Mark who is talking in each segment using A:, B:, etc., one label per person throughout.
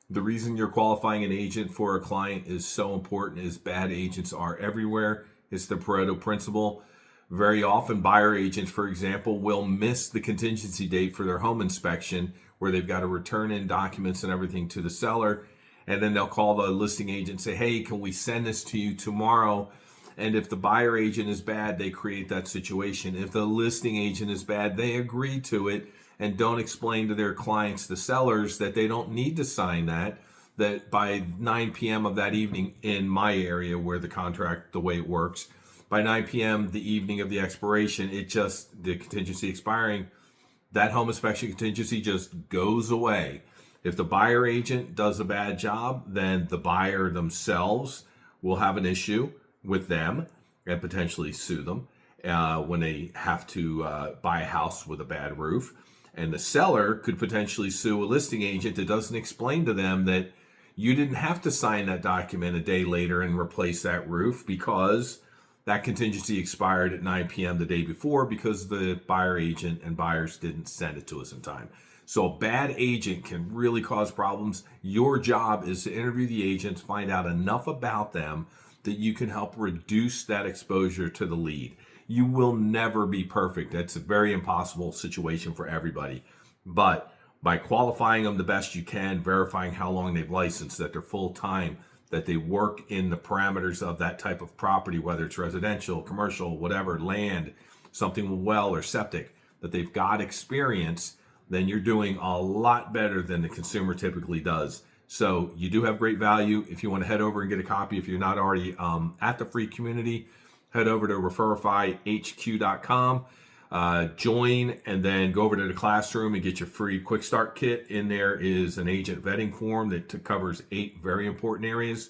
A: The reason you're qualifying an agent for a client is so important is bad agents are everywhere. It's the Pareto principle. Very often, buyer agents, for example, will miss the contingency date for their home inspection where they've got to return in documents and everything to the seller. And then they'll call the listing agent and say, hey, can we send this to you tomorrow? And if the buyer agent is bad, they create that situation. If the listing agent is bad, they agree to it and don't explain to their clients, the sellers, that they don't need to sign that by 9 p.m. of that evening in my area where the contract, the way it works, by 9 p.m. the evening of the expiration, the contingency expiring, that home inspection contingency just goes away. If the buyer agent does a bad job, then the buyer themselves will have an issue with them and potentially sue them when they have to buy a house with a bad roof. And the seller could potentially sue a listing agent that doesn't explain to them that you didn't have to sign that document a day later and replace that roof because that contingency expired at 9 p.m. the day before because the buyer agent and buyers didn't send it to us in time. So a bad agent can really cause problems. Your job is to interview the agents, find out enough about them that you can help reduce that exposure to the lead. You will never be perfect. That's a very impossible situation for everybody. But by qualifying them the best you can, verifying how long they've licensed, that they're full time, that they work in the parameters of that type of property, whether it's residential, commercial, whatever, land, something with well or septic, that they've got experience, then you're doing a lot better than the consumer typically does. So you do have great value. If you want to head over and get a copy, if you're not already at the free community, head over to referifyhq.com, join, and then go over to the classroom and get your free quick start kit. In there is an agent vetting form that covers 8 very important areas.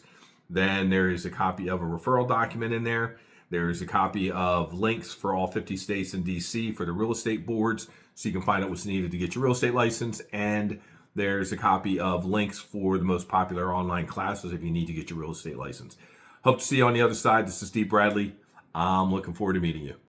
A: Then there is a copy of a referral document in there. There is a copy of links for all 50 states and DC for the real estate boards, so you can find out what's needed to get your real estate license. And there's a copy of links for the most popular online classes if you need to get your real estate license. Hope to see you on the other side. This is Steve Bradley. I'm looking forward to meeting you.